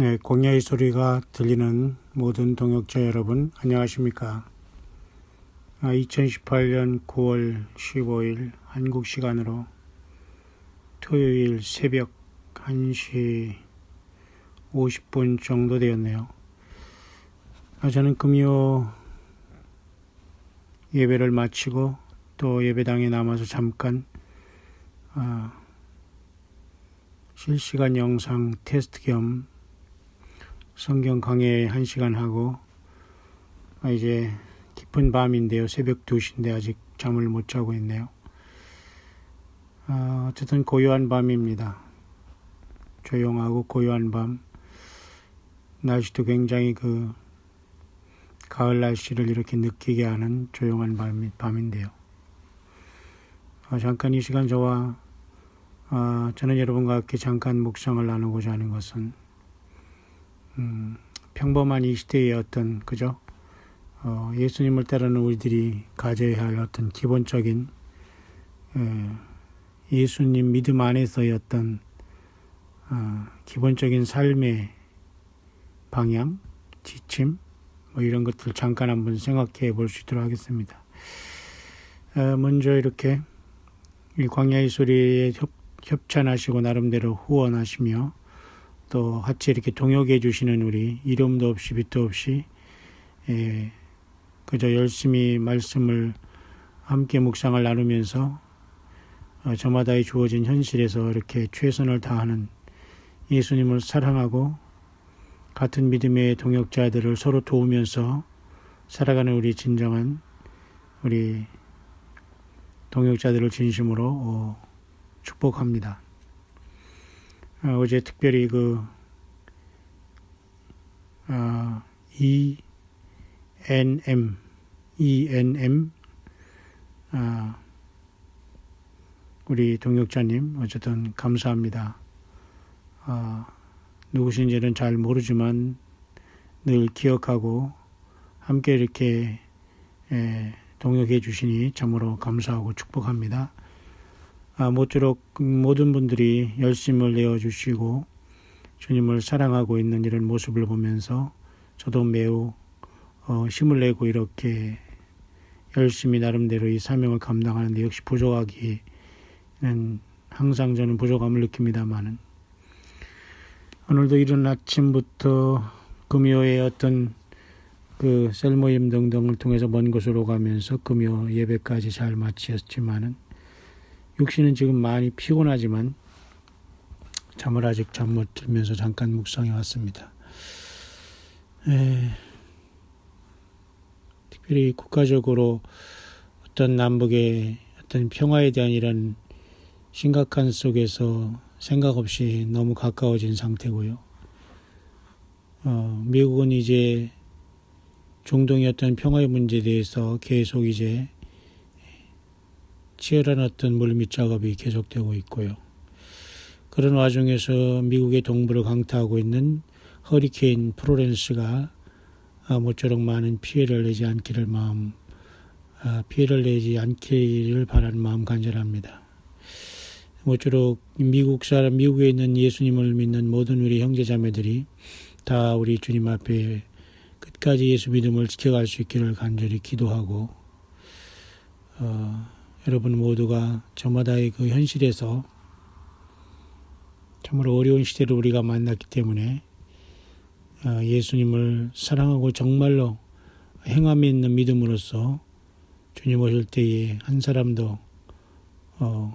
네, 공야의 소리가 들리는 모든 동역자 여러분, 안녕하십니까? 2018년 9월 15일 한국 시간으로 토요일 새벽 1시 50분 정도 되었네요. 저는 금요 예배를 마치고 또 예배당에 남아서 잠깐 실시간 영상 테스트 겸 성경 강의 1시간 하고 이제 깊은 밤인데요. 새벽 2시인데 아직 잠을 못 자고 있네요. 어쨌든 고요한 밤입니다. 조용하고 고요한 밤. 날씨도 굉장히 가을 날씨를 이렇게 느끼게 하는 조용한 밤인데요. 잠깐 이 시간 저는 여러분과 함께 잠깐 묵상을 나누고자 하는 것은 평범한 이 시대의 어떤 예수님을 따르는 우리들이 가져야 할 어떤 기본적인 예수님 믿음 안에서의 어떤 기본적인 삶의 방향, 지침 이런 것들 잠깐 한번 생각해 볼 수 있도록 하겠습니다. 먼저 이렇게 이 광야의 소리에 협찬하시고 나름대로 후원하시며 또 같이 이렇게 동역해 주시는 우리 이름도 없이 빛도 없이 그저 열심히 말씀을 함께 묵상을 나누면서 저마다의 주어진 현실에서 이렇게 최선을 다하는 예수님을 사랑하고 같은 믿음의 동역자들을 서로 도우면서 살아가는 우리 진정한 우리 동역자들을 진심으로 축복합니다. 어제 특별히 ENM 우리 동역자님 어쨌든 감사합니다. 누구신지는 잘 모르지만 늘 기억하고 함께 이렇게 동역해 주시니 참으로 감사하고 축복합니다. 모쪼록 모든 분들이 열심을 내어주시고 주님을 사랑하고 있는 이런 모습을 보면서 저도 매우 힘을 내고 이렇게 열심히 나름대로 이 사명을 감당하는데 역시 부족하기는 항상 저는 부족함을 느낍니다만은 오늘도 이른 아침부터 금요의 어떤 셀 모임 등등을 통해서 먼 곳으로 가면서 금요 예배까지 잘 마치었지만은 육신은 지금 많이 피곤하지만 잠을 아직 잠 못 들면서 잠깐 묵상해 왔습니다. 특별히 국가적으로 어떤 남북의 어떤 평화에 대한 이런 심각한 속에서 생각 없이 너무 가까워진 상태고요. 미국은 이제 중동의 어떤 평화의 문제에 대해서 계속 이제 치열한 어떤 물밑 작업이 계속되고 있고요. 그런 와중에서 미국의 동부를 강타하고 있는 허리케인 플로렌스가 모쪼록 많은 피해를 내지 않기를 바라는 마음 간절합니다. 모쪼록 미국에 있는 예수님을 믿는 모든 우리 형제자매들이 다 우리 주님 앞에 끝까지 예수 믿음을 지켜갈 수 있기를 간절히 기도하고 여러분 모두가 저마다의 그 현실에서 참으로 어려운 시대를 우리가 만났기 때문에 예수님을 사랑하고 정말로 행함이 있는 믿음으로써 주님 오실 때에 한 사람도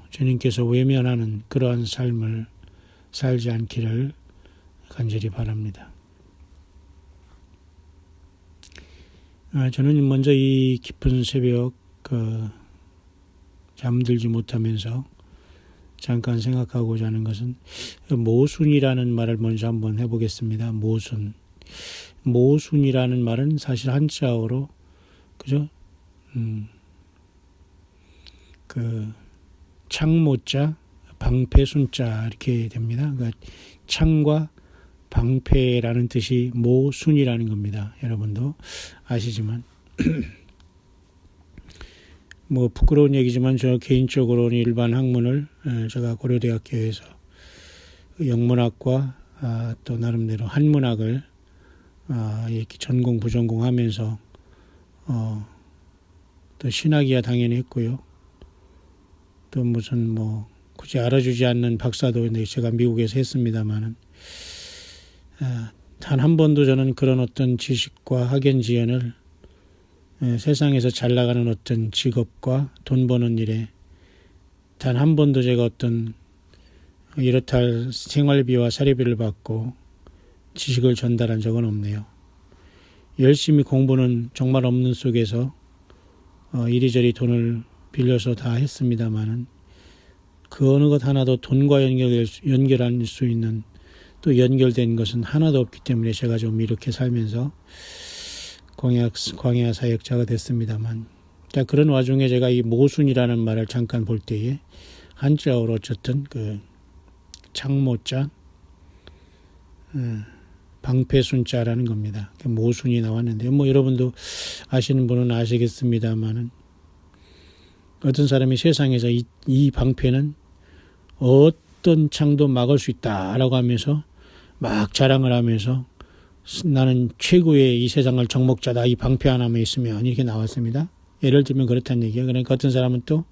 주님께서 외면하는 그러한 삶을 살지 않기를 간절히 바랍니다. 저는 먼저 이 깊은 새벽 잠들지 못하면서 잠깐 생각하고자 하는 것은 모순이라는 말을 먼저 한번 해보겠습니다. 모순이라는 말은 사실 한자어로 창모자 방패순자 이렇게 됩니다. 그러니까 창과 방패라는 뜻이 모순이라는 겁니다. 여러분도 아시지만 부끄러운 얘기지만 저 개인적으로는 일반 학문을 제가 고려대학교에서 영문학과 또 나름대로 한문학을 이렇게 전공 부전공하면서 또 신학이야 당연히 했고요. 또 무슨 뭐 굳이 알아주지 않는 박사도 제가 미국에서 했습니다만은 단 한 번도 저는 그런 어떤 지식과 학연지연을 세상에서 잘 나가는 어떤 직업과 돈 버는 일에 단 한 번도 제가 어떤 이렇다 할 생활비와 사례비를 받고 지식을 전달한 적은 없네요. 열심히 공부는 정말 없는 속에서 이리저리 돈을 빌려서 다 했습니다마는 그 어느 것 하나도 돈과 연결할 수 있는 또 연결된 것은 하나도 없기 때문에 제가 좀 이렇게 살면서 광야 사역자가 됐습니다만, 자, 그런 와중에 제가 이 모순이라는 말을 잠깐 볼 때에 한자어로 어쨌든 그 창모자, 방패순자라는 겁니다. 모순이 나왔는데 뭐 여러분도 아시는 분은 아시겠습니다만은 어떤 사람이 세상에서 이 방패는 어떤 창도 막을 수 있다라고 하면서 막 자랑을 하면서 나는 최고의 이 세상을 정복자다. 이 방패 하나만 있으면 이렇게 나왔습니다. 예를 들면 그렇다는 얘기예요. 그러니까 어떤 사람은 또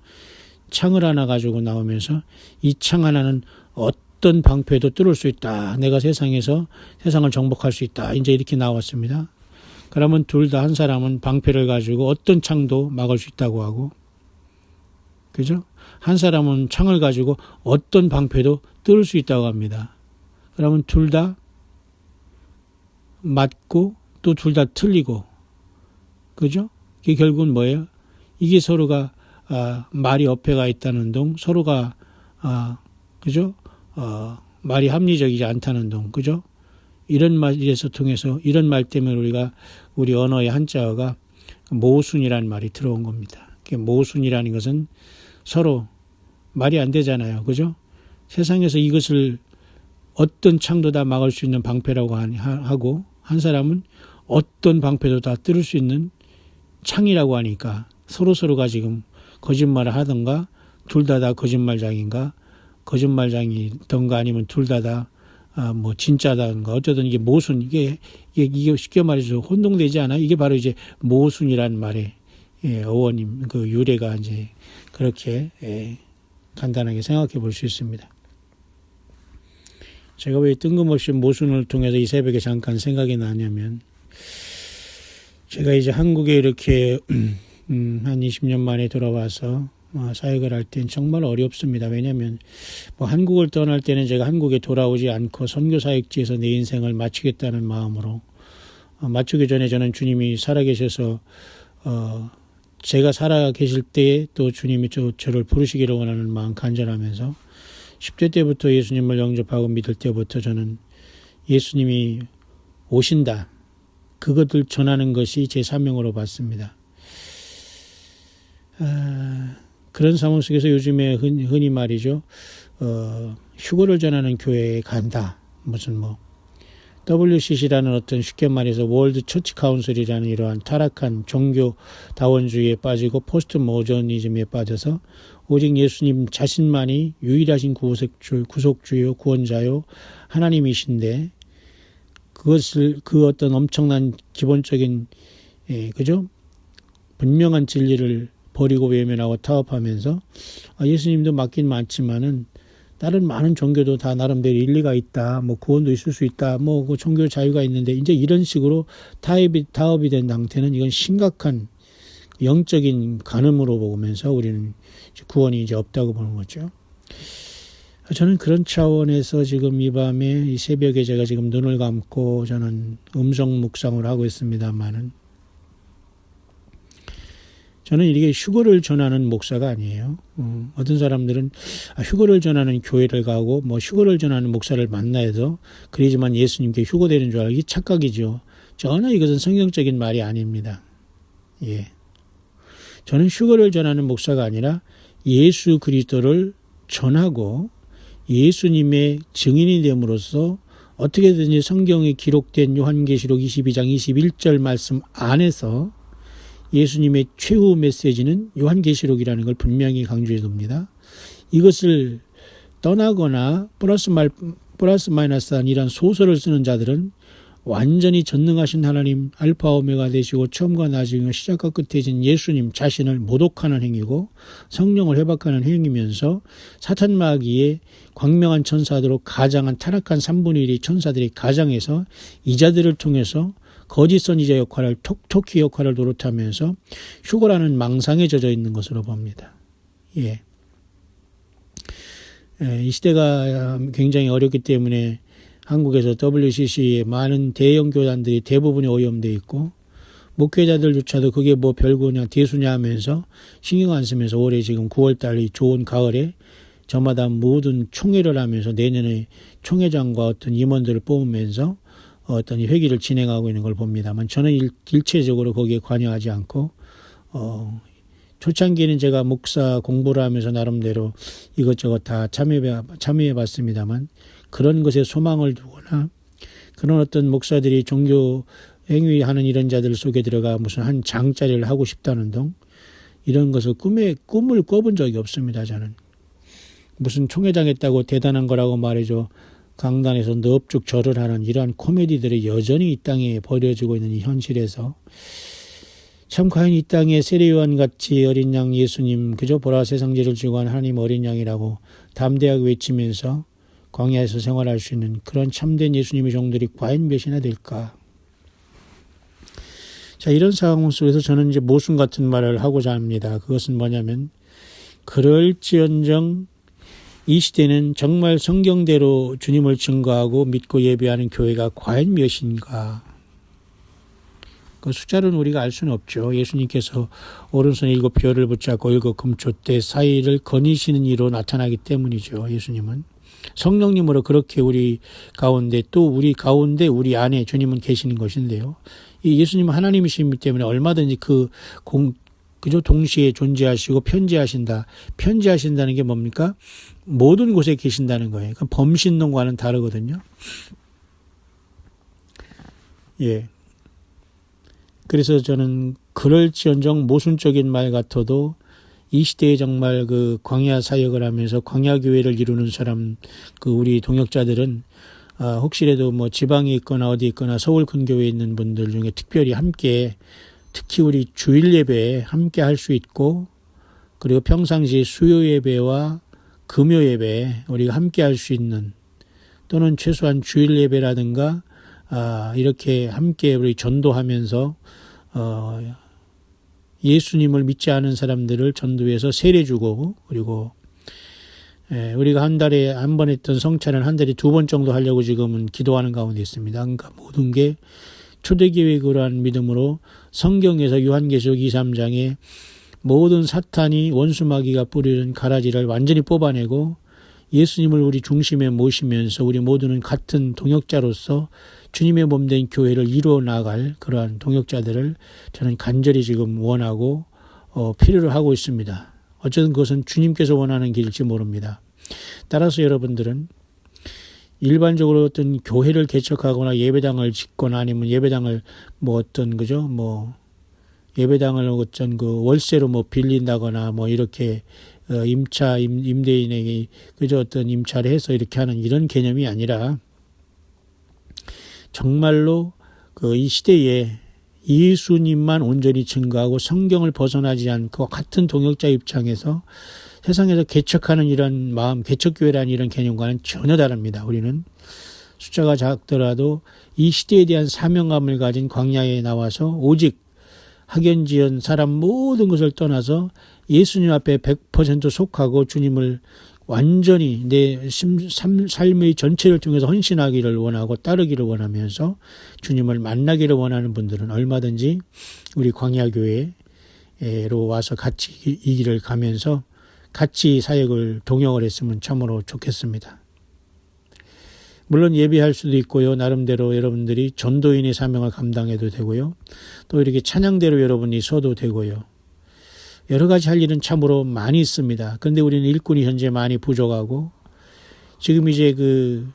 창을 하나 가지고 나오면서 이 창 하나는 어떤 방패도 뚫을 수 있다. 내가 세상에서 세상을 정복할 수 있다. 이제 이렇게 나왔습니다. 그러면 둘 다 한 사람은 방패를 가지고 어떤 창도 막을 수 있다고 하고, 그죠? 한 사람은 창을 가지고 어떤 방패도 뚫을 수 있다고 합니다. 그러면 둘 다 맞고 또 둘 다 틀리고, 그죠? 이게 결국은 뭐예요? 이게 서로가 말이 어폐가 있다는 동, 서로가 그죠? 말이 합리적이지 않다는 동, 그죠? 이런 말에서 통해서 이런 말 때문에 우리 언어의 한자어가 모순이라는 말이 들어온 겁니다. 모순이라는 것은 서로 말이 안 되잖아요, 그죠? 세상에서 이것을 어떤 창도 다 막을 수 있는 방패라고 하고, 한 사람은 어떤 방패도 다 뚫을 수 있는 창이라고 하니까 서로가 지금 거짓말을 하던가 둘 다 거짓말장인가, 거짓말장이던가 아니면 둘 다 뭐 진짜다던가 어쩌든 이게 모순, 이게 쉽게 말해서 혼동되지 않아요? 이게 바로 이제 모순이라는 말의 어원임, 그 유래가 이제 그렇게 간단하게 생각해 볼 수 있습니다. 제가 왜 뜬금없이 모순을 통해서 이 새벽에 잠깐 생각이 나냐면, 제가 이제 한국에 이렇게 한 20년 만에 돌아와서 사역을 할 땐 정말 어렵습니다. 왜냐하면 뭐 한국을 떠날 때는 제가 한국에 돌아오지 않고 선교 사역지에서 내 인생을 마치겠다는 마음으로 마치기 전에 저는 주님이 살아계셔서 제가 살아계실 때에 또 주님이 저를 부르시기를 원하는 마음 간절하면서 10대 때부터 예수님을 영접하고 믿을 때부터 저는 예수님이 오신다, 그것을 전하는 것이 제 사명으로 봤습니다. 그런 상황 속에서 요즘에 흔히 말이죠, 휴거를 전하는 교회에 간다, 무슨 뭐 WCC라는 어떤 쉽게 말해서 월드 처치 카운슬이라는 이러한 타락한 종교 다원주의에 빠지고 포스트 모더니즘에 빠져서 오직 예수님 자신만이 유일하신 구속주요 구원자요 하나님이신데, 그것을 그 어떤 엄청난 기본적인 그죠? 분명한 진리를 버리고 외면하고 타협하면서 예수님도 맞긴 맞지만은 다른 많은 종교도 다 나름대로 일리가 있다, 뭐 구원도 있을 수 있다, 뭐 그 종교 자유가 있는데, 이제 이런 식으로 타협이 된 상태는 이건 심각한 영적인 간음으로 보면서 우리는 구원이 이제 없다고 보는 거죠. 저는 그런 차원에서 지금 이 밤에 이 새벽에 제가 지금 눈을 감고 저는 음성 묵상을 하고 있습니다만은, 저는 이게 휴거를 전하는 목사가 아니에요. 어떤 사람들은 휴거를 전하는 교회를 가고 뭐 휴거를 전하는 목사를 만나서 그러지만 예수님께 휴거되는 줄 알고, 이게 착각이죠. 전혀 이것은 성경적인 말이 아닙니다. 예. 저는 휴거를 전하는 목사가 아니라 예수 그리스도를 전하고 예수님의 증인이 됨으로써 어떻게든지 성경에 기록된 요한계시록 22장 21절 말씀 안에서 예수님의 최후 메시지는 요한계시록이라는 걸 분명히 강조해 둡니다. 이것을 떠나거나 플러스 플러스 마이너스한 이런 소설을 쓰는 자들은 완전히 전능하신 하나님 알파 오메가 되시고 처음과 나중에 시작과 끝이신 예수님 자신을 모독하는 행위고 성령을 회박하는 행위면서 사탄 마귀의 광명한 천사들로 가장한 타락한 3분의 1이 천사들이 가장해서 이 자들을 통해서 거짓 선지자 역할을 톡톡히 역할을 노릇하면서 휴거라는 망상에 젖어 있는 것으로 봅니다. 예. 이 시대가 굉장히 어렵기 때문에 한국에서 WCC의 많은 대형 교단들이 대부분이 오염되어 있고 목회자들조차도 그게 뭐 별거냐 대수냐 하면서 신경 안 쓰면서 올해 지금 9월달 좋은 가을에 저마다 모든 총회를 하면서 내년에 총회장과 어떤 임원들을 뽑으면서 어떤 회기를 진행하고 있는 걸 봅니다만 저는 일체적으로 거기에 관여하지 않고 초창기에는 제가 목사 공부를 하면서 나름대로 이것저것 다 참여해 봤습니다만 그런 것에 소망을 두거나 그런 어떤 목사들이 종교 행위하는 이런 자들 속에 들어가 무슨 한 장자리를 하고 싶다는 등 이런 것을 꿈을 꿔본 적이 없습니다. 저는 무슨 총회장 했다고 대단한 거라고 말이죠. 강단에서 넙죽 절을 하는 이러한 코미디들이 여전히 이 땅에 벌어지고 있는 이 현실에서 참 과연 이 땅에 세례요한같이 어린 양 예수님 그저 보라 세상죄를 지고 한 하나님 어린 양이라고 담대하게 외치면서 광야에서 생활할 수 있는 그런 참된 예수님의 종들이 과연 몇이나 될까. 자, 이런 상황 속에서 저는 이제 모순 같은 말을 하고자 합니다. 그것은 뭐냐면 그럴지언정 이 시대는 정말 성경대로 주님을 증거하고 믿고 예배하는 교회가 과연 몇인가. 그 숫자는 우리가 알 수는 없죠. 예수님께서 오른손에 7별을 붙잡고 7금초대 사이를 거니시는 이로 나타나기 때문이죠. 예수님은. 성령님으로 그렇게 우리 가운데 또 우리 가운데 우리 안에 주님은 계시는 것인데요. 이 예수님은 하나님이시기 때문에 얼마든지 그저 동시에 존재하시고 편재하신다. 편재하신다는 게 뭡니까? 모든 곳에 계신다는 거예요. 그러니까 범신론과는 다르거든요. 예. 그래서 저는 그럴지언정 모순적인 말 같아도 이 시대에 정말 그 광야 사역을 하면서 광야 교회를 이루는 사람, 그 우리 동역자들은 혹시라도 뭐 지방에 있거나 어디 있거나 서울 큰 교회에 있는 분들 중에 특별히 함께 특히 우리 주일 예배에 함께 할 수 있고 그리고 평상시 수요 예배와 금요 예배에 우리가 함께 할 수 있는 또는 최소한 주일 예배라든가 이렇게 함께 우리 전도하면서 예수님을 믿지 않은 사람들을 전도해서 세례주고 그리고 우리가 한 달에 한 번 했던 성찬을 한 달에 2번 정도 하려고 지금은 기도하는 가운데 있습니다. 그러니까 모든 게 초대교회로 한 믿음으로 성경에서 요한계시록 2, 3장에 모든 사탄이 원수마귀가 뿌리는 가라지를 완전히 뽑아내고 예수님을 우리 중심에 모시면서 우리 모두는 같은 동역자로서 주님의 몸된 교회를 이루어 나갈 그러한 동역자들을 저는 간절히 지금 원하고 필요로 하고 있습니다. 어쨌든 그것은 주님께서 원하는 길일지 모릅니다. 따라서 여러분들은 일반적으로 어떤 교회를 개척하거나 예배당을 짓거나 아니면 예배당을 뭐 어떤 그죠 뭐 예배당을 어떤 그 월세로 뭐 빌린다거나 뭐 이렇게 임대인에게 그저 어떤 임차를 해서 이렇게 하는 이런 개념이 아니라 정말로 그 이 시대에 예수님만 온전히 증거하고 성경을 벗어나지 않고 같은 동역자 입장에서 세상에서 개척하는 이런 마음, 개척교회라는 이런 개념과는 전혀 다릅니다. 우리는 숫자가 작더라도 이 시대에 대한 사명감을 가진 광야에 나와서 오직 학연지연 사람 모든 것을 떠나서 예수님 앞에 100% 속하고 주님을 완전히 내 삶의 전체를 통해서 헌신하기를 원하고 따르기를 원하면서 주님을 만나기를 원하는 분들은 얼마든지 우리 광야교회로 와서 같이 이 길을 가면서 같이 사역을 동역을 했으면 참으로 좋겠습니다. 물론 예배할 수도 있고요. 나름대로 여러분들이 전도인의 사명을 감당해도 되고요. 또 이렇게 찬양대로 여러분이 서도 되고요. 여러 가지 할 일은 참으로 많이 있습니다. 그런데 우리는 일꾼이 현재 많이 부족하고 지금 이제 그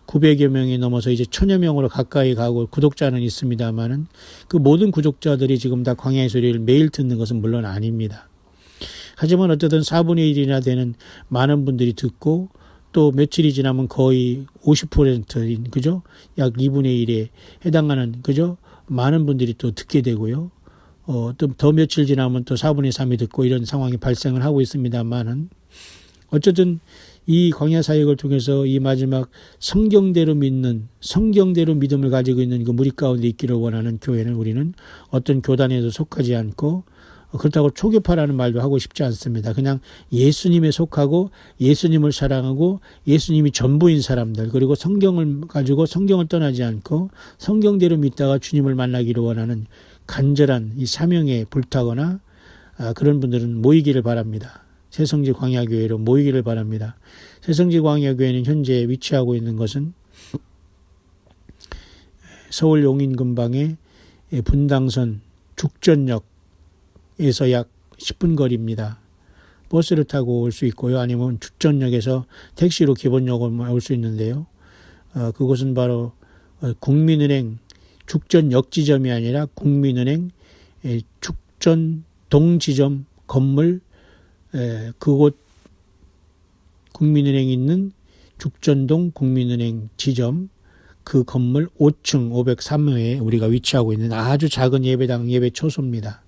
900여 명이 넘어서 이제 1000여 명으로 가까이 가고 구독자는 있습니다만은 그 모든 구독자들이 지금 다 광야의 소리를 매일 듣는 것은 물론 아닙니다. 하지만 어쨌든 4분의 1이나 되는 많은 분들이 듣고 또 며칠이 지나면 거의 50%인, 그죠? 약 2분의 1에 해당하는, 그죠? 많은 분들이 또 듣게 되고요. 또 더 며칠 지나면 또 4분의 3이 듣고 이런 상황이 발생을 하고 있습니다만은, 어쨌든 이 광야 사역을 통해서 이 마지막 성경대로 믿는, 성경대로 믿음을 가지고 있는 그 무리 가운데 있기를 원하는 교회는, 우리는 어떤 교단에도 속하지 않고, 그렇다고 초계파라는 말도 하고 싶지 않습니다. 그냥 예수님에 속하고 예수님을 사랑하고 예수님이 전부인 사람들, 그리고 성경을 가지고 성경을 떠나지 않고 성경대로 믿다가 주님을 만나기를 원하는 간절한 이 사명에 불타거나 그런 분들은 모이기를 바랍니다. 새성지 광야교회로 모이기를 바랍니다. 새성지 광야교회는 현재 위치하고 있는 것은 서울 용인 근방의 분당선 죽전역 에서 약 10분 거리입니다. 버스를 타고 올 수 있고요. 아니면 죽전역에서 택시로 기본역으로 올 수 있는데요. 그곳은 바로 국민은행 죽전역 지점이 아니라 국민은행 죽전동 지점 건물, 그곳 국민은행이 있는 죽전동 국민은행 지점 그 건물 5층 503호에 우리가 위치하고 있는 아주 작은 예배당 예배 초소입니다.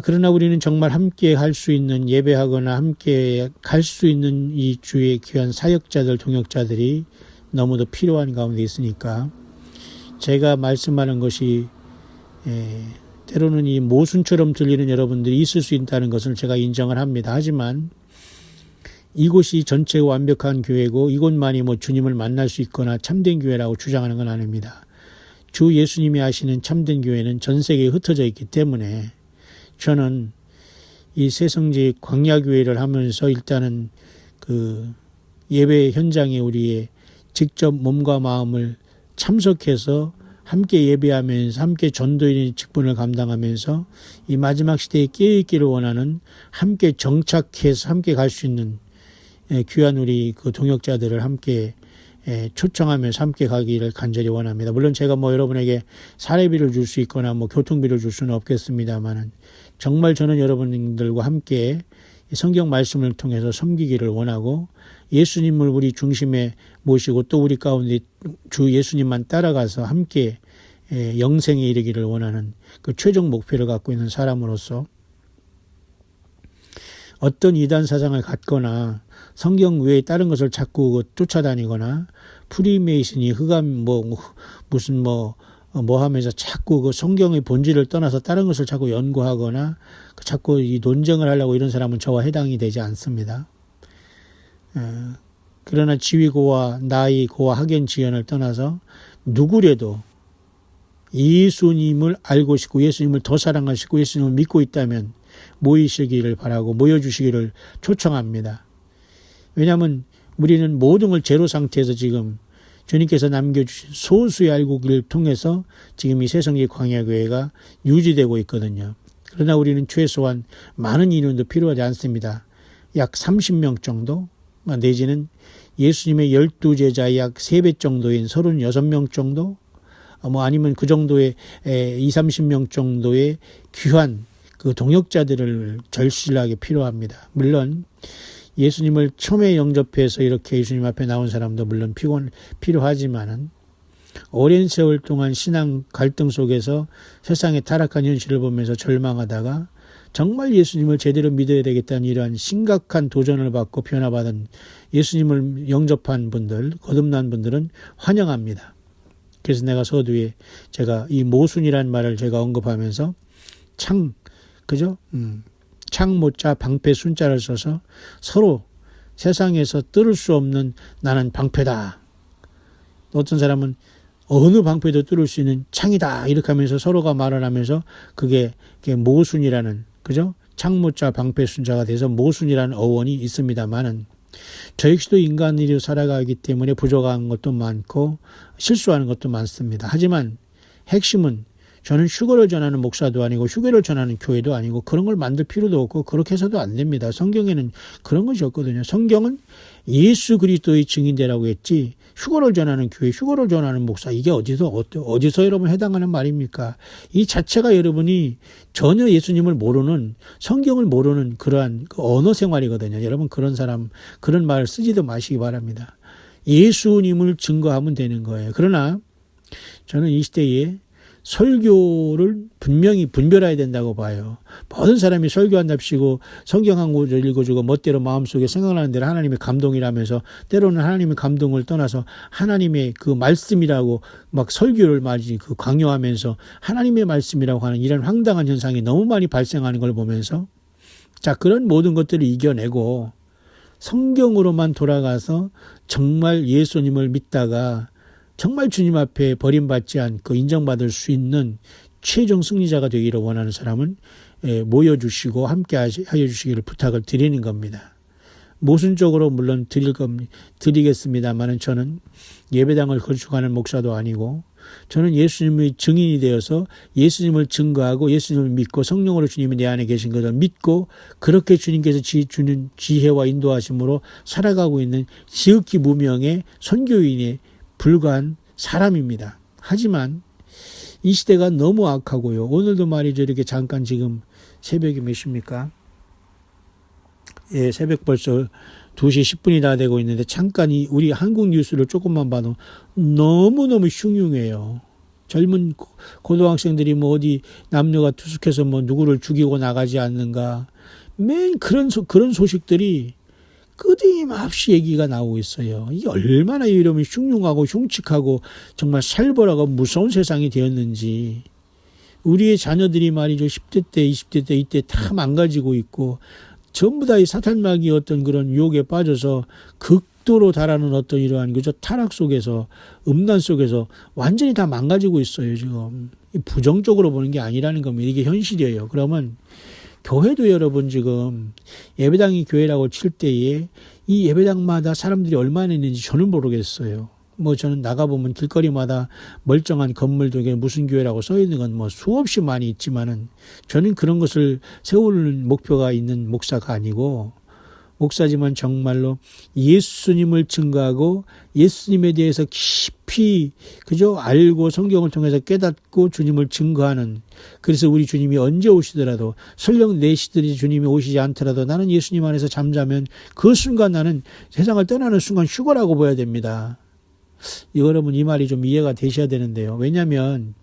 그러나 우리는 정말 함께 할 수 있는, 예배하거나 함께 갈 수 있는 이 주의 귀한 사역자들, 동역자들이 너무도 필요한 가운데 있으니까 제가 말씀하는 것이 때로는 이 모순처럼 들리는 여러분들이 있을 수 있다는 것을 제가 인정을 합니다. 하지만 이곳이 전체 완벽한 교회고 이곳만이 뭐 주님을 만날 수 있거나 참된 교회라고 주장하는 건 아닙니다. 주 예수님이 하시는 참된 교회는 전 세계에 흩어져 있기 때문에 저는 이 새성지 광야교회를 하면서 일단은 그 예배 현장에 우리의 직접 몸과 마음을 참석해서 함께 예배하면서 함께 전도인의 직분을 감당하면서 이 마지막 시대에 깨어있기를 원하는, 함께 정착해서 함께 갈 수 있는 귀한 우리 그 동역자들을 함께 초청하면서 함께 가기를 간절히 원합니다. 물론 제가 뭐 여러분에게 사례비를 줄 수 있거나 뭐 교통비를 줄 수는 없겠습니다만은 정말 저는 여러분들과 함께 성경 말씀을 통해서 섬기기를 원하고 예수님을 우리 중심에 모시고 또 우리 가운데 주 예수님만 따라가서 함께 영생에 이르기를 원하는 그 최종 목표를 갖고 있는 사람으로서 어떤 이단 사상을 갖거나 성경 외에 다른 것을 자꾸 쫓아다니거나 프리메이슨이 흑암 무슨 하면서 자꾸 그 성경의 본질을 떠나서 다른 것을 자꾸 연구하거나 자꾸 이 논쟁을 하려고 이런 사람은 저와 해당이 되지 않습니다. 그러나 지위고와 나이, 고와 학연, 지연을 떠나서 누구래도 예수님을 알고 싶고 예수님을 더 사랑하시고 예수님을 믿고 있다면 모이시기를 바라고 모여주시기를 초청합니다. 왜냐하면 우리는 모든 걸 제로 상태에서 지금 주님께서 남겨주신 소수의 알고기를 통해서 지금 이 새성지 광야교회가 유지되고 있거든요. 그러나 우리는 최소한 많은 인원도 필요하지 않습니다. 약 30명 정도 내지는 예수님의 12제자 약 3배 정도인 36명 정도 아니면 그 정도의 20-30명 정도의 귀한 그 동역자들을 절실하게 필요합니다. 물론 예수님을 처음에 영접해서 이렇게 예수님 앞에 나온 사람도 물론 필요하지만은 오랜 세월 동안 신앙 갈등 속에서 세상의 타락한 현실을 보면서 절망하다가 정말 예수님을 제대로 믿어야 되겠다는 이러한 심각한 도전을 받고 변화받은 예수님을 영접한 분들, 거듭난 분들은 환영합니다. 그래서 내가 서두에 제가 이 모순이라는 말을 제가 언급하면서 그죠? 창모자 방패 순자를 써서 서로 세상에서 뚫을 수 없는 나는 방패다. 어떤 사람은 어느 방패도 뚫을 수 있는 창이다. 이렇게 하면서 서로가 말을 하면서 그게 모순이라는, 그죠? 창모자 방패 순자가 돼서 모순이라는 어원이 있습니다만은 저 역시도 인간으로 살아가기 때문에 부족한 것도 많고 실수하는 것도 많습니다. 하지만 핵심은 저는 휴거를 전하는 목사도 아니고 휴거를 전하는 교회도 아니고 그런 걸 만들 필요도 없고 그렇게 해서도 안 됩니다. 성경에는 그런 것이 없거든요. 성경은 예수 그리스도의 증인되라고 했지 휴거를 전하는 교회, 휴거를 전하는 목사, 이게 어디서 여러분 해당하는 말입니까? 이 자체가 여러분이 전혀 예수님을 모르는, 성경을 모르는 그러한 언어 생활이거든요. 여러분 그런 말 쓰지도 마시기 바랍니다. 예수님을 증거하면 되는 거예요. 그러나 저는 이 시대에 설교를 분명히 분별해야 된다고 봐요. 모든 사람이 설교한답시고 성경 한 구절 읽어주고 멋대로 마음속에 생각나는 대로 하나님의 감동이라면서 때로는 하나님의 감동을 떠나서 하나님의 그 말씀이라고 막 설교를 그 강요하면서 하나님의 말씀이라고 하는 이런 황당한 현상이 너무 많이 발생하는 걸 보면서 자, 그런 모든 것들을 이겨내고 성경으로만 돌아가서 정말 예수님을 믿다가 정말 주님 앞에 버림받지 않고 인정받을 수 있는 최종 승리자가 되기를 원하는 사람은 모여주시고 함께 하여 주시기를 부탁을 드리는 겁니다. 모순적으로 물론 드리겠습니다만은 저는 예배당을 건축하는 목사도 아니고 저는 예수님의 증인이 되어서 예수님을 증거하고 예수님을 믿고 성령으로 주님이 내 안에 계신 것을 믿고 그렇게 주님께서 주는 지혜와 인도하심으로 살아가고 있는 지극히 무명의 선교인에 불과한 사람입니다. 하지만 이 시대가 너무 악하고요. 오늘도 말이죠. 이렇게 잠깐 지금 새벽이 몇 시입니까? 예, 새벽 벌써 2시 10분이 다 되고 있는데 잠깐 우리 한국 뉴스를 조금만 봐도 너무너무 흉흉해요. 젊은 고등학생들이 뭐 어디 남녀가 투숙해서 뭐 누구를 죽이고 나가지 않는가. 맨 그런 소식들이 끊임없이 얘기가 나오고 있어요. 이게 얼마나 이러면 흉흉하고 흉측하고 정말 살벌하고 무서운 세상이 되었는지. 우리의 자녀들이 말이죠. 10대 때, 20대 때 이때 다 망가지고 있고 전부 다 이 사탄마귀 어떤 그런 유혹에 빠져서 극도로 달하는 어떤 이러한 그저 타락 속에서 음란 속에서 완전히 다 망가지고 있어요. 지금 부정적으로 보는 게 아니라는 겁니다. 이게 현실이에요. 그러면 교회도 여러분 지금 예배당이 교회라고 칠 때에 이 예배당마다 사람들이 얼마나 있는지 저는 모르겠어요. 뭐 저는 나가보면 길거리마다 멀쩡한 건물도 무슨 교회라고 써 있는 건 뭐 수없이 많이 있지만은 저는 그런 것을 세우는 목표가 있는 목사가 아니고 목사지만 정말로 예수님을 증거하고 예수님에 대해서 깊이 그저 알고 성경을 통해서 깨닫고 주님을 증거하는 그래서 우리 주님이 언제 오시더라도 설령 내 시들이 주님이 오시지 않더라도 나는 예수님 안에서 잠자면 그 순간 나는 세상을 떠나는 순간 휴거라고 봐야 됩니다. 여러분 이 말이 좀 이해가 되셔야 되는데요. 왜냐하면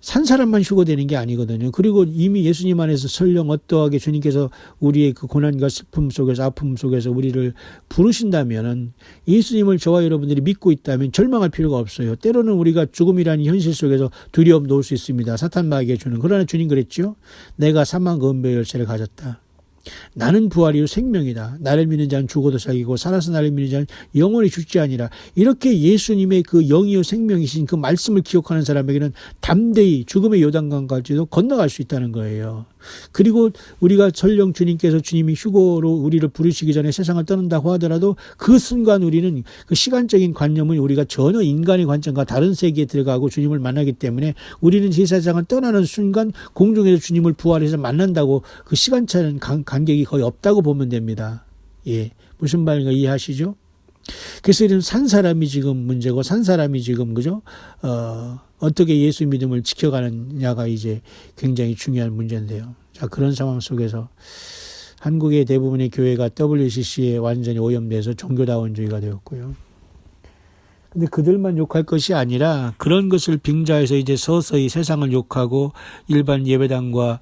산 사람만 휴거되는 게 아니거든요. 그리고 이미 예수님 안에서 설령 어떠하게 주님께서 우리의 그 고난과 슬픔 속에서 아픔 속에서 우리를 부르신다면은 예수님을 저와 여러분들이 믿고 있다면 절망할 필요가 없어요. 때로는 우리가 죽음이라는 현실 속에서 두려움 놓을 수 있습니다. 사탄마귀에 주는. 그러나 주님 그랬죠. 내가 사망과 은배의 열쇠를 가졌다. 나는 부활이요 생명이다. 나를 믿는 자는 죽어도 살기고 살아서 나를 믿는 자는 영원히 죽지 아니라. 이렇게 예수님의 그 영이요 생명이신 그 말씀을 기억하는 사람에게는 담대히 죽음의 요단강까지도 건너갈 수 있다는 거예요. 그리고 우리가 설령 주님께서 주님이 휴거로 우리를 부르시기 전에 세상을 떠난다고 하더라도 그 순간 우리는 그 시간적인 관념은 우리가 전혀 인간의 관점과 다른 세계에 들어가고 주님을 만나기 때문에 우리는 이 세상을 떠나는 순간 공중에서 주님을 부활해서 만난다고 그 시간차는 간격이 거의 없다고 보면 됩니다. 예, 무슨 말인가 이해하시죠? 그래서 이런 산 사람이 지금 문제고 산 사람이 지금 그죠? 어떻게 예수 믿음을 지켜가느냐가 이제 굉장히 중요한 문제인데요. 자, 그런 상황 속에서 한국의 대부분의 교회가 WCC에 완전히 오염돼서 종교다원주의가 되었고요. 근데 그들만 욕할 것이 아니라 그런 것을 빙자해서 이제 서서히 세상을 욕하고 일반 예배당과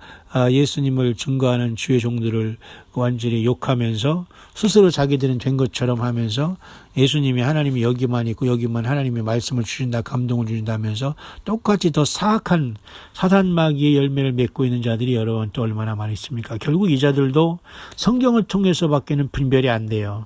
예수님을 증거하는 주의 종들을 완전히 욕하면서 스스로 자기들은 된 것처럼 하면서 예수님이 하나님이 여기만 있고 여기만 하나님의 말씀을 주신다 감동을 주신다면서 똑같이 더 사악한 사탄마귀의 열매를 맺고 있는 자들이 여러분 또 얼마나 많이 있습니까? 결국 이 자들도 성경을 통해서밖에는 분별이 안 돼요.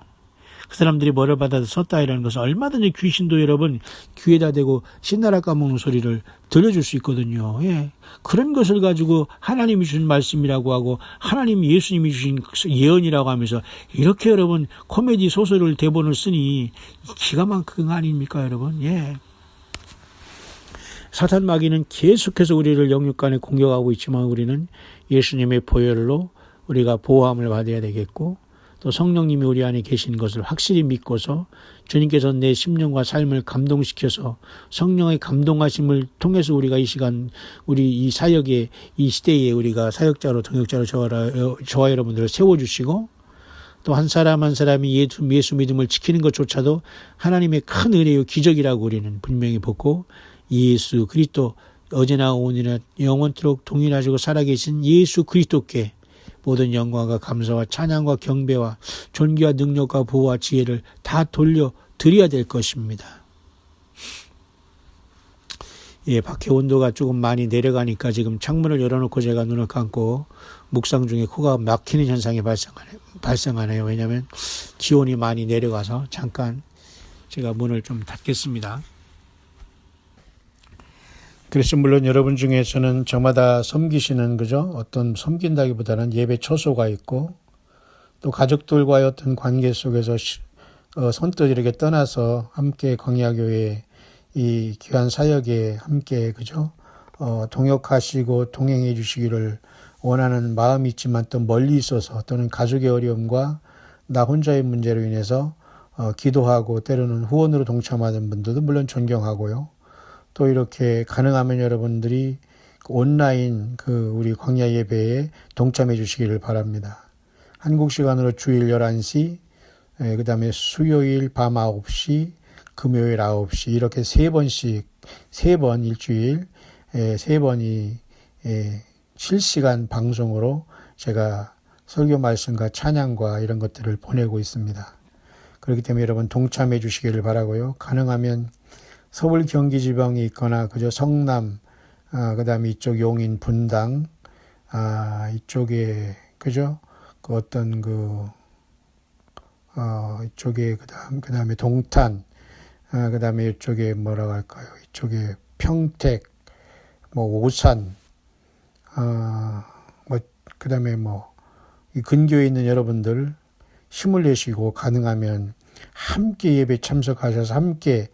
그 사람들이 뭐를 받아서 썼다이라는 것은 얼마든지 귀신도 여러분 귀에다 대고 신나라 까먹는 소리를 들려줄 수 있거든요. 예. 그런 것을 가지고 하나님이 주신 말씀이라고 하고 하나님 예수님이 주신 예언이라고 하면서 이렇게 여러분 코미디 소설을 대본을 쓰니 기가 막힌 거 아닙니까 여러분. 예. 사탄 마귀는 계속해서 우리를 영육간에 공격하고 있지만 우리는 예수님의 보혈로 우리가 보호함을 받아야 되겠고 또 성령님이 우리 안에 계신 것을 확실히 믿고서 주님께서 내 심령과 삶을 감동시켜서 성령의 감동하심을 통해서 우리가 이 시간 우리 이 사역에 이 시대에 우리가 사역자로 동역자로 저와 여러분들을 세워주시고 또 한 사람 한 사람이 예수 믿음을 지키는 것조차도 하나님의 큰 은혜요 기적이라고 우리는 분명히 보고 예수 그리스도 어제나 오늘이나 영원토록 동일하시고 살아계신 예수 그리스도께 모든 영광과 감사와 찬양과 경배와 존귀와 능력과 보호와 지혜를 다 돌려드려야 될 것입니다. 예, 밖에 온도가 조금 많이 내려가니까 지금 창문을 열어놓고 제가 눈을 감고 묵상 중에 코가 막히는 현상이 발생하네요. 왜냐하면 기온이 많이 내려가서 잠깐 제가 문을 좀 닫겠습니다. 그래서 물론 여러분 중에서는 저마다 섬기시는 어떤 섬긴다기보다는 예배 처소가 있고 또 가족들과의 어떤 관계 속에서 선뜻 이렇게 떠나서 함께 광야교회 이 귀한 사역에 함께 동역하시고 동행해 주시기를 원하는 마음이 있지만 또 멀리 있어서 또는 가족의 어려움과 나 혼자의 문제로 인해서 기도하고 때로는 후원으로 동참하는 분들도 물론 존경하고요. 또 이렇게 가능하면 여러분들이 온라인 우리 광야 예배에 동참해 주시기를 바랍니다. 한국 시간으로 주일 11시, 그 다음에 수요일 밤 9시, 금요일 9시 이렇게 3번씩 3번 일주일 3번이 실시간 방송으로 제가 설교 말씀과 찬양과 이런 것들을 보내고 있습니다. 그렇기 때문에 여러분 동참해 주시기를 바라고요. 가능하면 서울 경기 지방에 있거나 성남 그다음에 이쪽 용인 분당 이쪽에 어떤 이쪽에 그다음에 동탄 그다음에 이쪽에 뭐라고 할까요? 이쪽에 평택 오산 그다음에 이 근교에 있는 여러분들 힘을 내시고 가능하면 함께 예배 참석하셔서 함께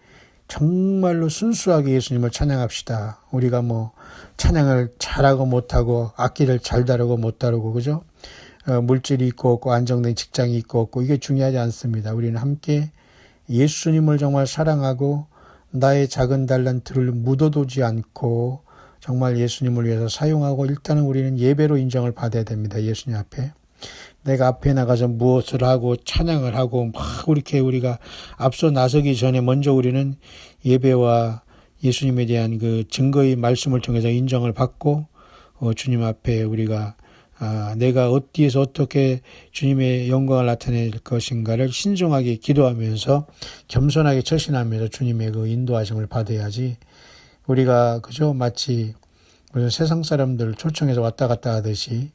정말로 순수하게 예수님을 찬양합시다. 우리가 찬양을 잘하고 못하고 악기를 잘 다루고 못 다루고 물질이 있고 없고 안정된 직장이 있고 없고 이게 중요하지 않습니다. 우리는 함께 예수님을 정말 사랑하고 나의 작은 달란트를 묻어두지 않고 정말 예수님을 위해서 사용하고 일단은 우리는 예배로 인정을 받아야 됩니다. 예수님 앞에. 내가 앞에 나가서 무엇을 하고 찬양을 하고 이렇게 우리가 앞서 나서기 전에 먼저 우리는 예배와 예수님에 대한 증거의 말씀을 통해서 인정을 받고 주님 앞에 우리가 내가 어디에서 어떻게 주님의 영광을 나타낼 것인가를 신중하게 기도하면서 겸손하게 처신하면서 주님의 인도하심을 받아야지 우리가 마치 무슨 세상 사람들 초청해서 왔다 갔다 하듯이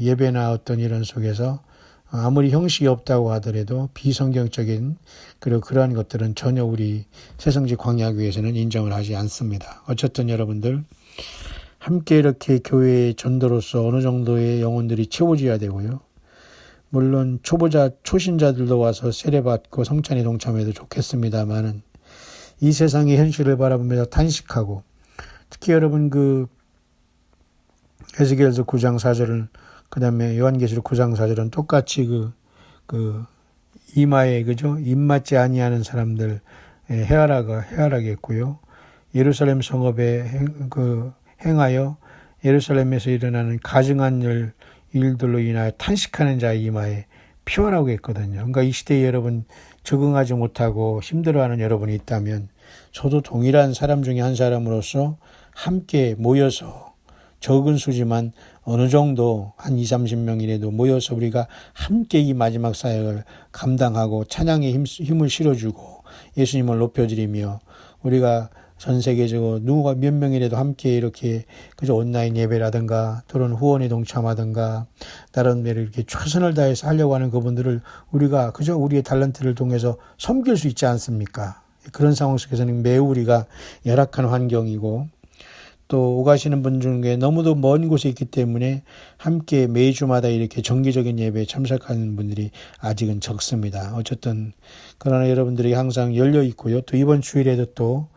예배나 어떤 이런 속에서 아무리 형식이 없다고 하더라도 비성경적인 그러한 것들은 전혀 우리 새성지 광야교회에서는 인정을 하지 않습니다. 어쨌든 여러분들 함께 이렇게 교회의 전도로서 어느 정도의 영혼들이 채워져야 되고요. 물론 초신자들도 와서 세례받고 성찬에 동참해도 좋겠습니다만은 이 세상의 현실을 바라보면서 탄식하고 특히 여러분 에스겔서 9장 4절은 그 다음에 요한계시록 9장 4절은 똑같이 이마에 입맞지 아니하는 사람들 헤아라겠고요. 예루살렘 성읍에 행하여 예루살렘에서 일어나는 가증한 일들로 인하여 탄식하는 자의 이마에 피하라고 했거든요. 그러니까 이 시대에 여러분 적응하지 못하고 힘들어하는 여러분이 있다면 저도 동일한 사람 중에 한 사람으로서 함께 모여서 적은 수지만 어느 정도 한 20-30명이라도 모여서 우리가 함께 이 마지막 사역을 감당하고 찬양의 힘을 실어주고 예수님을 높여드리며 우리가 전 세계적으로 누가 몇 명이라도 함께 이렇게 온라인 예배라든가 또는 후원에 동참하든가 다른 데를 이렇게 최선을 다해서 하려고 하는 그분들을 우리가 우리의 달란트를 통해서 섬길 수 있지 않습니까? 그런 상황 속에서는 매우 우리가 열악한 환경이고 또 오가시는 분 중에 너무도 먼 곳에 있기 때문에 함께 매주마다 이렇게 정기적인 예배에 참석하는 분들이 아직은 적습니다. 어쨌든 그러나 여러분들이 항상 열려 있고요. 또 이번 주일에도 또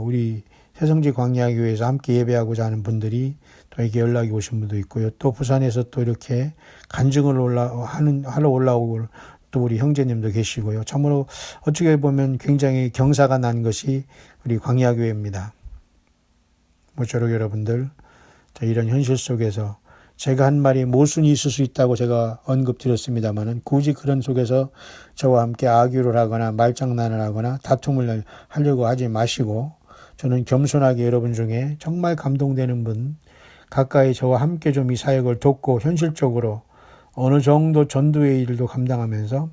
우리 새성지 광야교회에서 함께 예배하고자 하는 분들이 또 이게 연락이 오신 분도 있고요. 또 부산에서 또 이렇게 간증을 하러 올라오고 또 우리 형제님도 계시고요. 참으로 어떻게 보면 굉장히 경사가 난 것이 우리 광야교회입니다. 모쪼록 여러분들 이런 현실 속에서 제가 한 말이 모순이 있을 수 있다고 제가 언급드렸습니다만은 굳이 그런 속에서 저와 함께 악유를 하거나 말장난을 하거나 다툼을 하려고 하지 마시고 저는 겸손하게 여러분 중에 정말 감동되는 분 가까이 저와 함께 좀 이 사역을 돕고 현실적으로 어느 정도 전도의 일도 감당하면서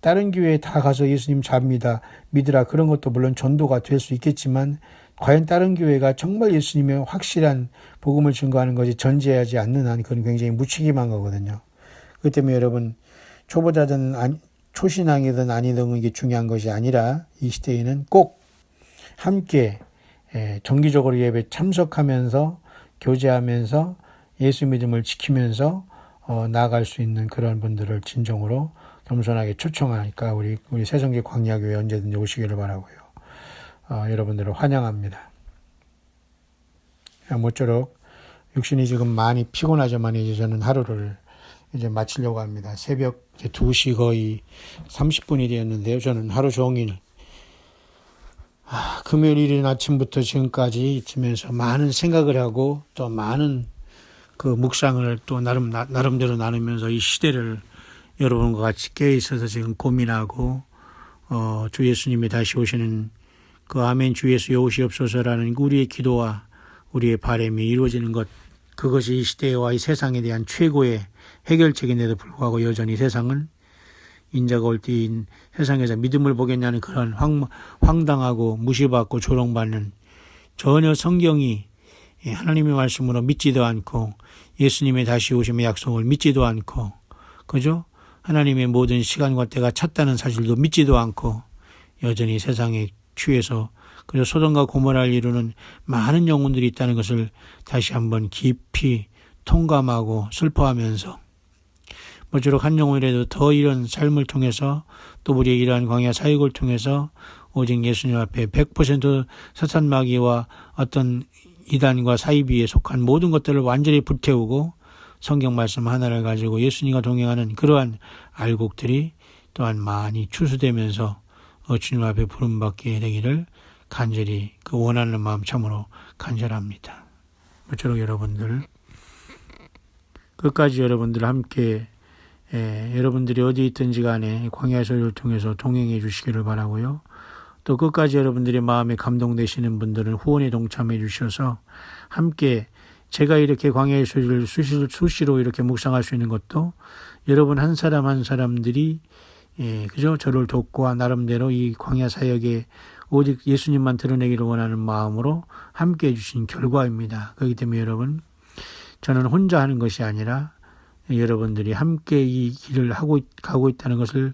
다른 교회에 다 가서 예수님 잡니다 믿으라 그런 것도 물론 전도가 될 수 있겠지만 과연 다른 교회가 정말 예수님의 확실한 복음을 증거하는 것이 전제하지 않는 한 그건 굉장히 무책임한 거거든요. 그렇기 때문에 여러분 초보자든 초신앙이든 아니든 이게 중요한 것이 아니라 이 시대에는 꼭 함께 정기적으로 예배 참석하면서 교제하면서 예수 믿음을 지키면서 나아갈 수 있는 그런 분들을 진정으로 겸손하게 초청하니까 우리 새성기 광야교회 언제든지 오시기를 바라고요. 여러분들을 환영합니다. 모쪼록 육신이 지금 많이 피곤하지만 이제 저는 하루를 이제 마치려고 합니다. 새벽 이제 2시 거의 30분이 되었는데요. 저는 하루 종일 금요일 이른 아침부터 지금까지 있으면서 많은 생각을 하고 또 많은 그 묵상을 또 나름대로 나누면서 이 시대를 여러분과 같이 깨어 있어서 지금 고민하고 주 예수님이 다시 오시는 그 아멘 주 예수 여오시옵소서라는 우리의 기도와 우리의 바람이 이루어지는 것 그것이 이 시대와 이 세상에 대한 최고의 해결책인데도 불구하고 여전히 세상은 인자가 올 때 세상에서 믿음을 보겠냐는 그런 황당하고 무시받고 조롱받는 전혀 성경이 하나님의 말씀으로 믿지도 않고 예수님의 다시 오심의 약속을 믿지도 않고 그죠? 하나님의 모든 시간과 때가 찼다는 사실도 믿지도 않고 여전히 세상에 취해서 그래서 소돔과 고모라를 이루는 많은 영혼들이 있다는 것을 다시 한번 깊이 통감하고 슬퍼하면서 모쪼록 한 영혼이라도 더 이런 삶을 통해서 또 우리의 이러한 광야 사역을 통해서 오직 예수님 앞에 100% 사탄마귀와 어떤 이단과 사이비에 속한 모든 것들을 완전히 불태우고 성경 말씀 하나를 가지고 예수님과 동행하는 그러한 알곡들이 또한 많이 추수되면서 주님 앞에 부름받게 되기를 간절히 그 원하는 마음 참으로 간절합니다. 모쪼록 여러분들 끝까지 여러분들 함께 여러분들이 어디 있든지 간에 광야의 소리를 통해서 동행해 주시기를 바라고요. 또 끝까지 여러분들의 마음에 감동되시는 분들은 후원에 동참해 주셔서 함께 제가 이렇게 광야의 소리를 수시로 이렇게 묵상할 수 있는 것도 여러분 한 사람 한 사람들이 그저 저를 돕고 나름대로 이 광야 사역에 오직 예수님만 드러내기를 원하는 마음으로 함께 해주신 결과입니다. 그렇기 때문에 여러분 저는 혼자 하는 것이 아니라 여러분들이 함께 이 길을 가고 있다는 것을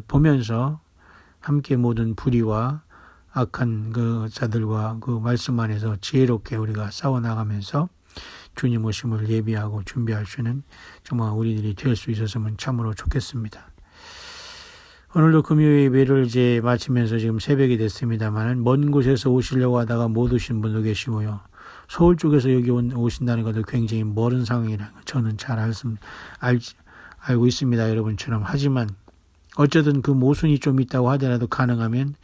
보면서 함께 모든 불의와 악한 그 자들과 그 말씀 안에서 지혜롭게 우리가 싸워나가면서 주님 오심을 예비하고 준비할 수 있는 정말 우리들이 될 수 있었으면 참으로 좋겠습니다. 오늘도 금요일 예배를 이제 마치면서 지금 새벽이 됐습니다만 먼 곳에서 오시려고 하다가 못 오신 분도 계시고요. 서울 쪽에서 여기 오신다는 것도 굉장히 멀은 상황이라는 거 저는 잘 알고 있습니다. 여러분처럼. 하지만 어쨌든 그 모순이 좀 있다고 하더라도 가능하면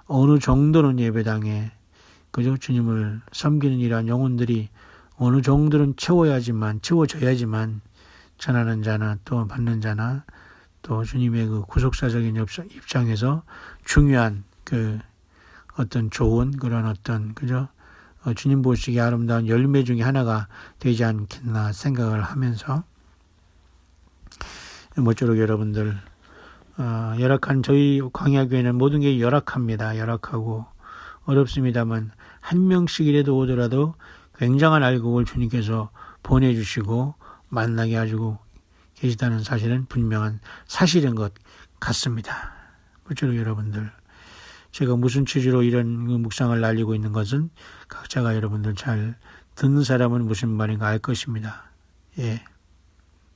어느 정도는 예배당에 그죠? 주님을 섬기는 이러한 영혼들이 어느 정도는 채워져야지만 전하는 자나 또 받는 자나 또 주님의 그 구속사적인 입장에서 중요한 그 어떤 좋은 그런 어떤 그죠? 주님 보시기에 아름다운 열매 중에 하나가 되지 않겠나 생각을 하면서 모쪼록 여러분들 열악한 저희 광야교회는 모든 게 열악합니다. 열악하고 어렵습니다만 한 명씩이라도 오더라도 굉장한 알곡을 주님께서 보내주시고 만나게 해주고 계시다는 사실은 분명한 사실인 것 같습니다. 모쪼록 여러분들 제가 무슨 취지로 이런 묵상을 날리고 있는 것은 각자가 여러분들 잘 듣는 사람은 무슨 말인가 알 것입니다.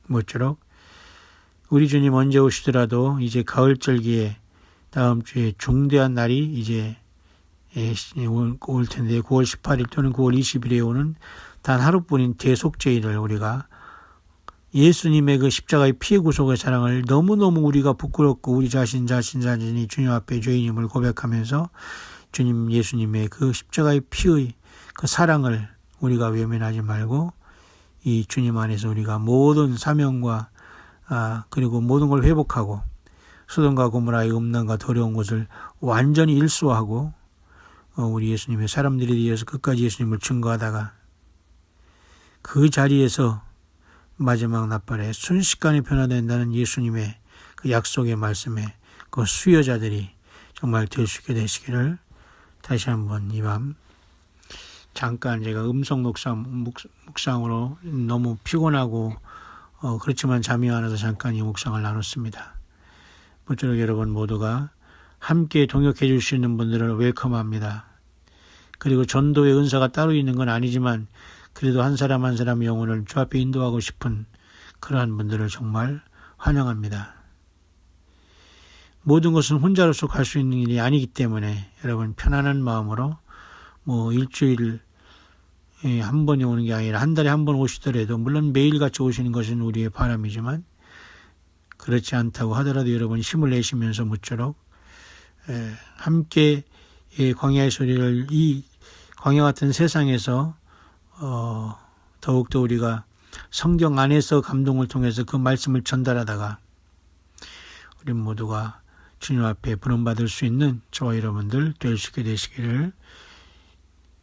모쪼록 우리 주님 언제 오시더라도 이제 가을절기에 다음 주에 중대한 날이 이제 올 텐데 9월 18일 또는 9월 20일에 오는 단 하루뿐인 대속죄인을 우리가 예수님의 그 십자가의 피의 구속의 사랑을 너무너무 우리가 부끄럽고 우리 자신이 주님 앞에 죄인임을 고백하면서 주님 예수님의 그 십자가의 피의 그 사랑을 우리가 외면하지 말고 이 주님 안에서 우리가 모든 사명과 그리고 모든 걸 회복하고 소돔과 고모라의 음란과 더러운 것을 완전히 일소하고 우리 예수님의 사람들에 대해서 끝까지 예수님을 증거하다가 그 자리에서 마지막 낮발에 순식간에 변화된다는 예수님의 그 약속의 말씀에 그 수여자들이 정말 될 수 있게 되시기를 다시 한번 이 밤 잠깐 제가 음성 묵상으로 너무 피곤하고 그렇지만 잠이 안 와서 잠깐 이 묵상을 나눴습니다. 모쪼록 여러분 모두가 함께 동역해 줄 수 있는 분들을 웰컴합니다. 그리고 전도의 은사가 따로 있는 건 아니지만 그래도 한 사람 한 사람 영혼을 주 앞에 인도하고 싶은 그러한 분들을 정말 환영합니다. 모든 것은 혼자로서 갈 수 있는 일이 아니기 때문에 여러분 편안한 마음으로 일주일에 한 번이 오는 게 아니라 한 달에 한 번 오시더라도 물론 매일같이 오시는 것은 우리의 바람이지만 그렇지 않다고 하더라도 여러분 힘을 내시면서 모쪼록 함께 광야의 소리를 이 광야 같은 세상에서 더욱더 우리가 성경 안에서 감동을 통해서 그 말씀을 전달하다가 우리 모두가 주님 앞에 부름받을 수 있는 저와 여러분들 될 수 있게 되시기를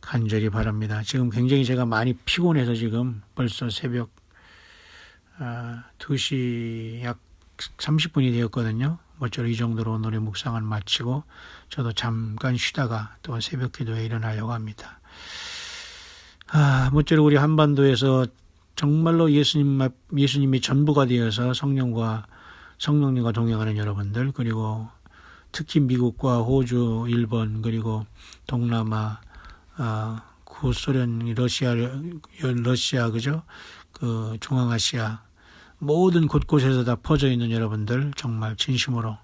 간절히 바랍니다. 지금 굉장히 제가 많이 피곤해서 지금 벌써 새벽 2시 약 30분이 되었거든요. 모쪼록 이 정도로 오늘의 묵상을 마치고 저도 잠깐 쉬다가 또 새벽 기도에 일어나려고 합니다. 모쪼록 우리 한반도에서 정말로 예수님이 전부가 되어서 성령님과 동행하는 여러분들, 그리고 특히 미국과 호주, 일본, 그리고 동남아, 구소련, 러시아, 그죠? 그 중앙아시아, 모든 곳곳에서 다 퍼져 있는 여러분들, 정말 진심으로,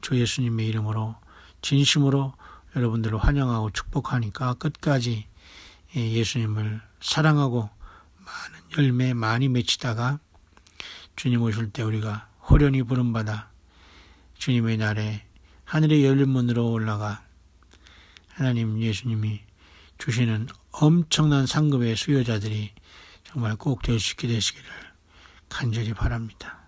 주 예수님의 이름으로, 진심으로 여러분들을 환영하고 축복하니까 끝까지 예수님을 사랑하고 많은 열매 많이 맺히다가 주님 오실 때 우리가 호련히 부름받아 주님의 날에 하늘의 열린 문으로 올라가 하나님 예수님이 주시는 엄청난 상급의 수요자들이 정말 꼭 될 수 있게 되시기를 간절히 바랍니다.